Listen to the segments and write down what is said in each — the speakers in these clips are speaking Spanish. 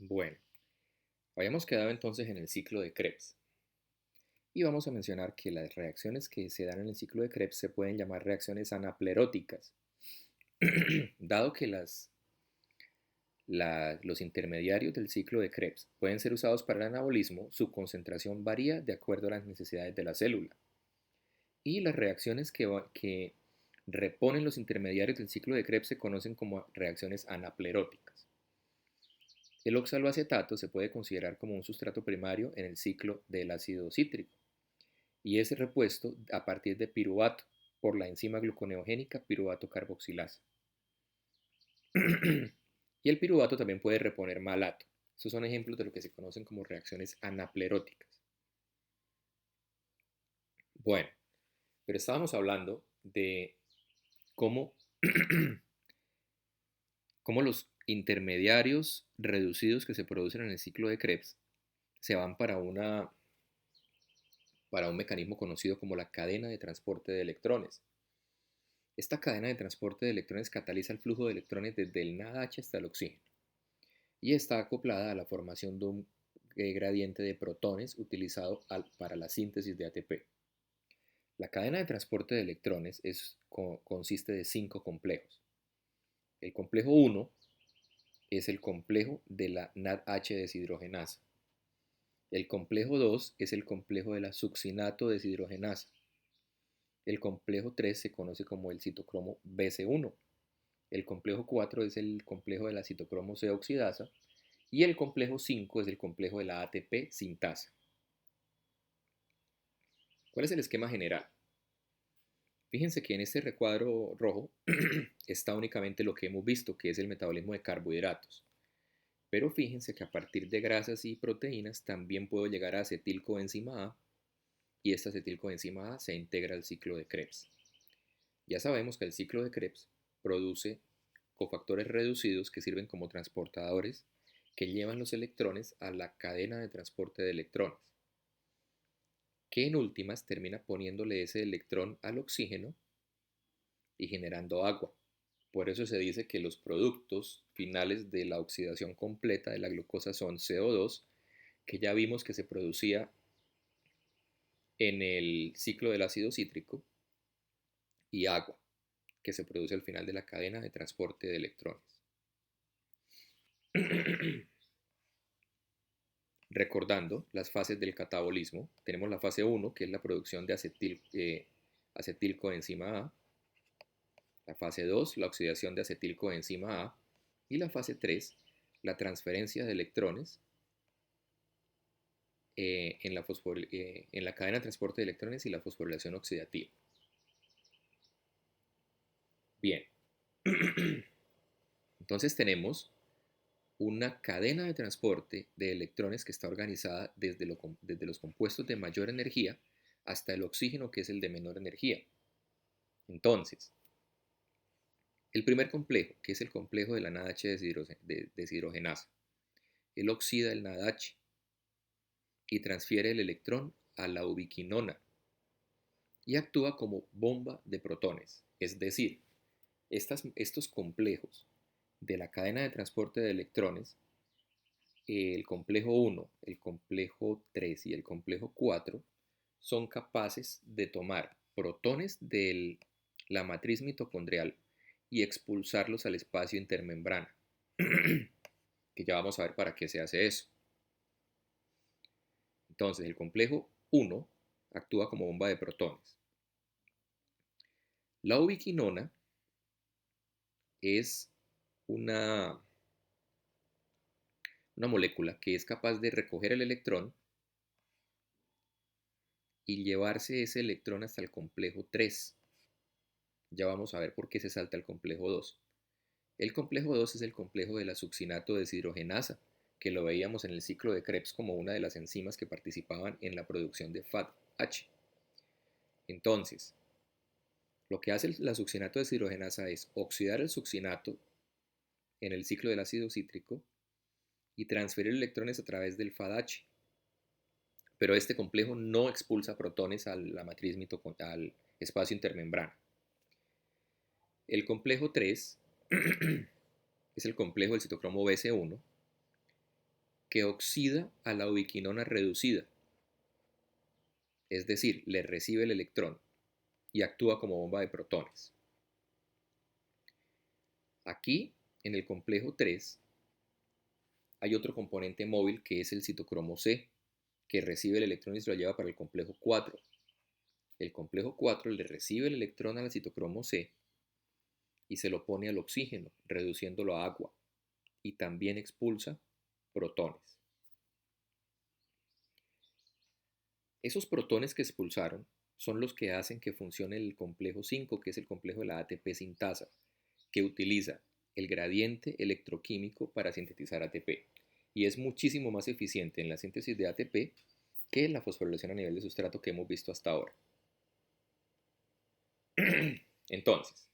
Bueno, habíamos quedado entonces en el ciclo de Krebs y vamos a mencionar que las reacciones que se dan en el ciclo de Krebs se pueden llamar reacciones anapleróticas, dado que los intermediarios del ciclo de Krebs pueden ser usados para el anabolismo. Su concentración varía de acuerdo a las necesidades de la célula. Y las reacciones que reponen los intermediarios del ciclo de Krebs se conocen como reacciones anapleróticas. El oxaloacetato se puede considerar como un sustrato primario en el ciclo del ácido cítrico y es repuesto a partir de piruvato por la enzima gluconeogénica piruvato carboxilasa. Y el piruvato también puede reponer malato. Estos son ejemplos de lo que se conocen como reacciones anapleróticas. Bueno, pero estábamos hablando de cómo, cómo los intermediarios reducidos que se producen en el ciclo de Krebs se van para un mecanismo conocido como la cadena de transporte de electrones. Esta cadena de transporte de electrones cataliza el flujo de electrones desde el NADH hasta el oxígeno y está acoplada a la formación de un gradiente de protones utilizado para la síntesis de ATP. La cadena de transporte de electrones consiste de 5 complejos. El complejo 1 es el complejo de la NADH deshidrogenasa. El complejo 2 es el complejo de la succinato deshidrogenasa. El complejo 3 se conoce como el citocromo BC1. El complejo 4 es el complejo de la citocromo C oxidasa y el complejo 5 es el complejo de la ATP sintasa. ¿Cuál es el esquema general? Fíjense que en este recuadro rojo está únicamente lo que hemos visto, que es el metabolismo de carbohidratos. Pero fíjense que a partir de grasas y proteínas también puedo llegar a acetilcoenzima A y esta acetilcoenzima A se integra al ciclo de Krebs. Ya sabemos que el ciclo de Krebs produce cofactores reducidos que sirven como transportadores que llevan los electrones a la cadena de transporte de electrones, que en últimas termina poniéndole ese electrón al oxígeno y generando agua. Por eso se dice que los productos finales de la oxidación completa de la glucosa son CO2, que ya vimos que se producía en el ciclo del ácido cítrico, y agua, que se produce al final de la cadena de transporte de electrones. Recordando las fases del catabolismo, tenemos la fase 1, que es la producción de acetilcoenzima A, la fase 2, la oxidación de acetilcoenzima A, y la fase 3, la transferencia de electrones en la cadena de transporte de electrones y la fosforilación oxidativa. Bien, entonces tenemos una cadena de transporte de electrones que está organizada desde los compuestos de mayor energía hasta el oxígeno, que es el de menor energía. Entonces, el primer complejo, que es el complejo de la NADH deshidrogenasa, él oxida el NADH y transfiere el electrón a la ubiquinona y actúa como bomba de protones. Es decir, estos complejos de la cadena de transporte de electrones, el complejo 1, el complejo 3 y el complejo 4, son capaces de tomar protones de la matriz mitocondrial y expulsarlos al espacio intermembrana, que ya vamos a ver para qué se hace eso. Entonces, el complejo 1 actúa como bomba de protones. La ubiquinona es una, una molécula que es capaz de recoger el electrón y llevarse ese electrón hasta el complejo 3. Ya vamos a ver por qué se salta el complejo 2. El complejo 2 es el complejo de la succinato deshidrogenasa, que lo veíamos en el ciclo de Krebs como una de las enzimas que participaban en la producción de FADH. Entonces, lo que hace la succinato deshidrogenasa es oxidar el succinato en el ciclo del ácido cítrico y transferir electrones a través del FADH. Pero este complejo no expulsa protones a la matriz al espacio intermembrana. El complejo 3 es el complejo del citocromo BC1 que oxida a la ubiquinona reducida, es decir, le recibe el electrón y actúa como bomba de protones. Aquí, en el complejo 3, hay otro componente móvil que es el citocromo C, que recibe el electrón y se lo lleva para el complejo 4. El complejo 4 le recibe el electrón al citocromo C y se lo pone al oxígeno, reduciéndolo a agua, y también expulsa protones. Esos protones que expulsaron son los que hacen que funcione el complejo 5, que es el complejo de la ATP sintasa, que utiliza el gradiente electroquímico para sintetizar ATP y es muchísimo más eficiente en la síntesis de ATP que la fosforilación a nivel de sustrato que hemos visto hasta ahora. Entonces,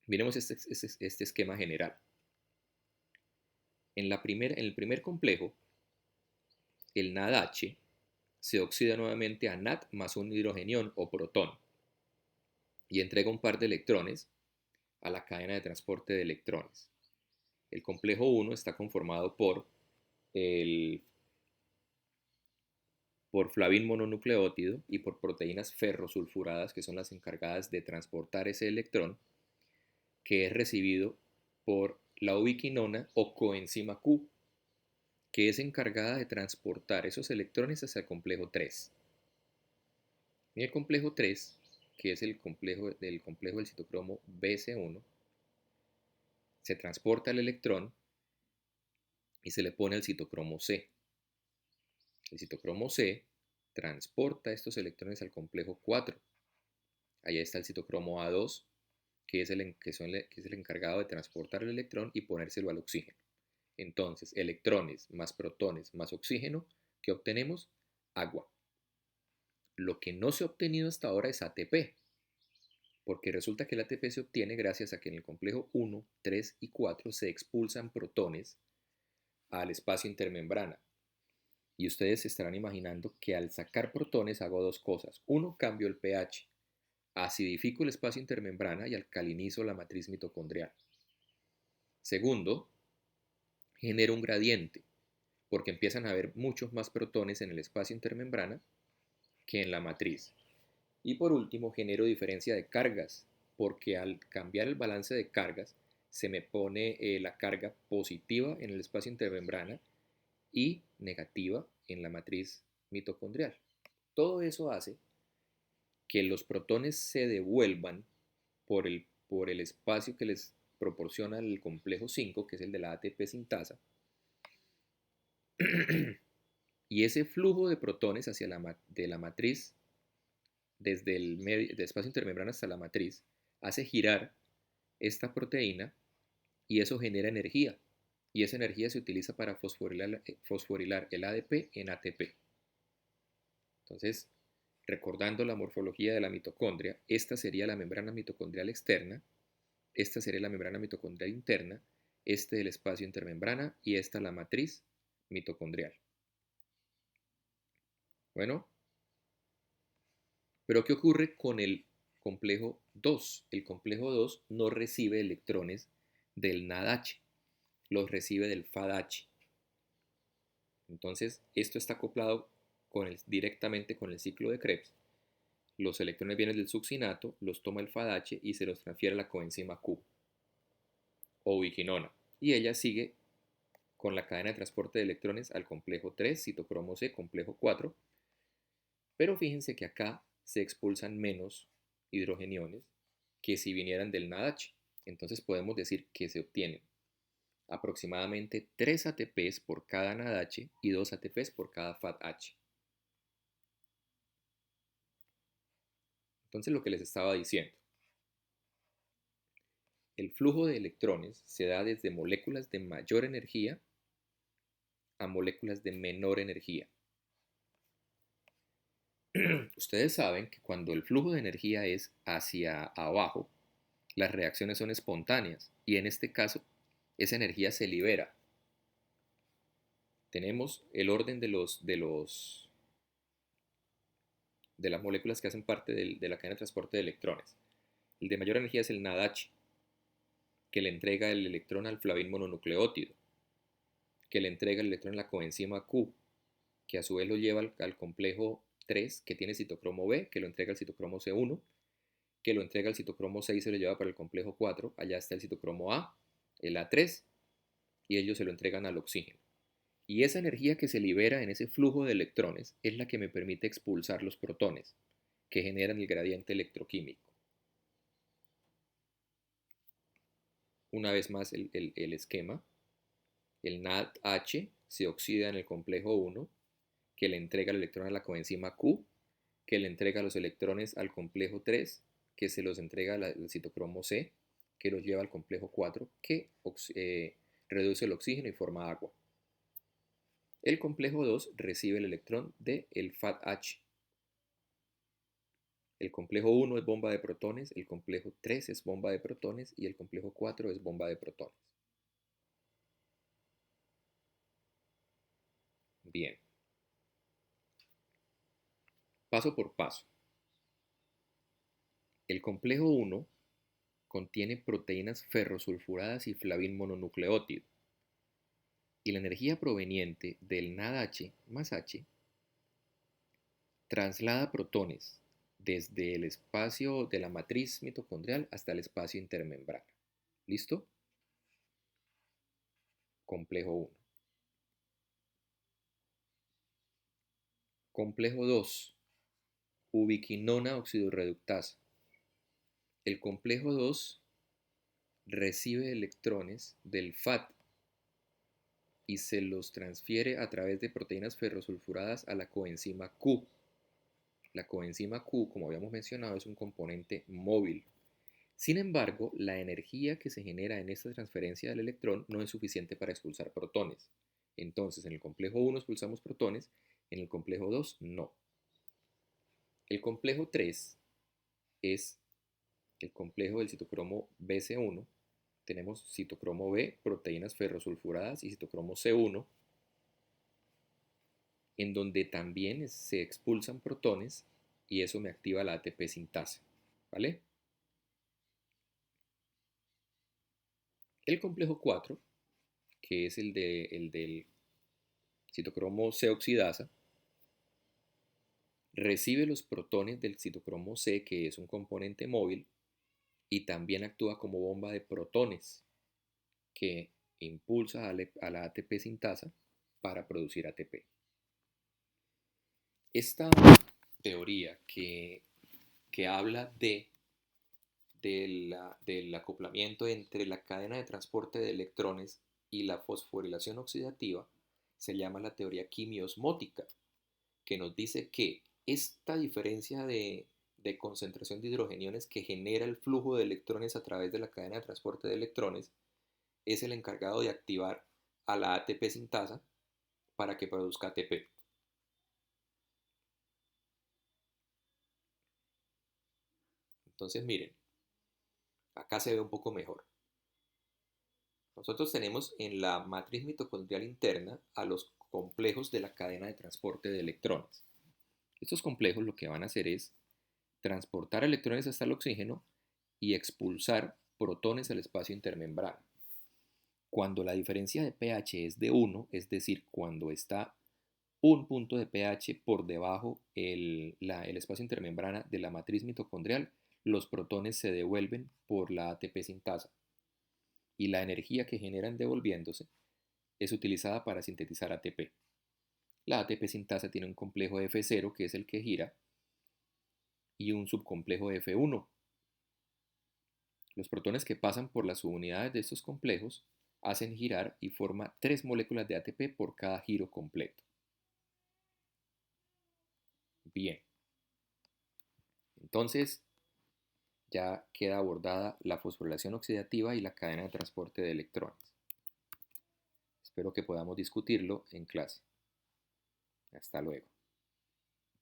miremos este esquema general. En el primer complejo, el NADH se oxida nuevamente a NAD más un hidrogenión o protón y entrega un par de electrones a la cadena de transporte de electrones. El complejo 1 está conformado por flavín mononucleótido y por proteínas ferrosulfuradas, que son las encargadas de transportar ese electrón, que es recibido por la ubiquinona o coenzima Q, que es encargada de transportar esos electrones hacia el complejo 3. En el complejo 3, que es el complejo del citocromo BC1, se transporta el electrón y se le pone el citocromo C. El citocromo C transporta estos electrones al complejo 4. Allá está el citocromo A2, que es el encargado de transportar el electrón y ponérselo al oxígeno. Entonces, electrones más protones más oxígeno, ¿qué obtenemos? Agua. Lo que no se ha obtenido hasta ahora es ATP, porque resulta que el ATP se obtiene gracias a que en el complejo 1, 3 y 4 se expulsan protones al espacio intermembrana. Y ustedes se estarán imaginando que al sacar protones hago dos cosas. Uno, cambio el pH, acidifico el espacio intermembrana y alcalinizo la matriz mitocondrial. Segundo, genero un gradiente, porque empiezan a haber muchos más protones en el espacio intermembrana que en la matriz. Y por último, genero diferencia de cargas, porque al cambiar el balance de cargas, se me pone la carga positiva en el espacio intermembrana y negativa en la matriz mitocondrial. Todo eso hace que los protones se devuelvan por el espacio que les proporciona el complejo 5, que es el de la ATP sintasa, y ese flujo de protones de la matriz, desde el espacio intermembrana hasta la matriz, hace girar esta proteína y eso genera energía. Y esa energía se utiliza para fosforilar el ADP en ATP. Entonces, recordando la morfología de la mitocondria, esta sería la membrana mitocondrial externa, esta sería la membrana mitocondrial interna, este el espacio intermembrana y esta la matriz mitocondrial. Bueno, pero ¿qué ocurre con el complejo 2? El complejo 2 no recibe electrones del NADH, los recibe del FADH. Entonces, esto está acoplado directamente con el ciclo de Krebs. Los electrones vienen del succinato, los toma el FADH y se los transfiere a la coenzima Q o ubiquinona. Y ella sigue con la cadena de transporte de electrones al complejo 3, citocromo C, complejo 4. Pero fíjense que acá se expulsan menos hidrogeniones que si vinieran del NADH. Entonces podemos decir que se obtienen aproximadamente 3 ATPs por cada NADH y 2 ATPs por cada FADH. Entonces lo que les estaba diciendo, el flujo de electrones se da desde moléculas de mayor energía a moléculas de menor energía. Ustedes saben que cuando el flujo de energía es hacia abajo, las reacciones son espontáneas y en este caso esa energía se libera. Tenemos el orden de las moléculas que hacen parte de la cadena de transporte de electrones. El de mayor energía es el NADH, que le entrega el electrón al flavín mononucleótido. que le entrega el electrón en la coenzima Q, que a su vez lo lleva al complejo 3, que tiene citocromo B, que lo entrega al citocromo C1, que lo entrega al citocromo 6 y se lo lleva para el complejo 4, allá está el citocromo A, el A3, y ellos se lo entregan al oxígeno. Y esa energía que se libera en ese flujo de electrones es la que me permite expulsar los protones, que generan el gradiente electroquímico. Una vez más el esquema, el NADH se oxida en el complejo 1, que le entrega el electrón a la coenzima Q, que le entrega los electrones al complejo 3, que se los entrega al citocromo C, que los lleva al complejo 4, que reduce el oxígeno y forma agua. El complejo 2 recibe el electrón del FADH. El complejo 1 es bomba de protones, el complejo 3 es bomba de protones y el complejo 4 es bomba de protones. Bien. Paso por paso. El complejo 1 contiene proteínas ferrosulfuradas y flavin mononucleótido. Y la energía proveniente del NADH más H traslada protones desde el espacio de la matriz mitocondrial hasta el espacio intermembrana. ¿Listo? Complejo 1. Complejo 2. Ubiquinona oxidorreductasa. El complejo 2 recibe electrones del FAT y se los transfiere a través de proteínas ferrosulfuradas a la coenzima Q. La coenzima Q, como habíamos mencionado, es un componente móvil. Sin embargo, la energía que se genera en esta transferencia del electrón no es suficiente para expulsar protones. Entonces, en el complejo 1 expulsamos protones, en el complejo 2 no. El complejo 3 es el complejo del citocromo BC1. Tenemos citocromo B, proteínas ferrosulfuradas y citocromo C1, en donde también se expulsan protones y eso me activa la ATP sintasa, ¿vale? El complejo 4, que es el del citocromo C oxidasa, recibe los protones del citocromo C, que es un componente móvil, y también actúa como bomba de protones, que impulsa a la ATP sintasa para producir ATP. Esta teoría que habla del acoplamiento entre la cadena de transporte de electrones y la fosforilación oxidativa se llama la teoría quimiosmótica, que nos dice que esta diferencia de concentración de hidrogeniones que genera el flujo de electrones a través de la cadena de transporte de electrones es el encargado de activar a la ATP sintasa para que produzca ATP. Entonces miren, acá se ve un poco mejor. Nosotros tenemos en la matriz mitocondrial interna a los complejos de la cadena de transporte de electrones. Estos complejos lo que van a hacer es transportar electrones hasta el oxígeno y expulsar protones al espacio intermembrana. Cuando la diferencia de pH es de 1, es decir, cuando está un punto de pH por debajo el espacio intermembrana de la matriz mitocondrial, los protones se devuelven por la ATP sintasa y la energía que generan devolviéndose es utilizada para sintetizar ATP. La ATP sintasa tiene un complejo F0, que es el que gira, y un subcomplejo F1. Los protones que pasan por las subunidades de estos complejos hacen girar y forma 3 moléculas de ATP por cada giro completo. Bien, entonces ya queda abordada la fosforilación oxidativa y la cadena de transporte de electrones. Espero que podamos discutirlo en clase. Hasta luego.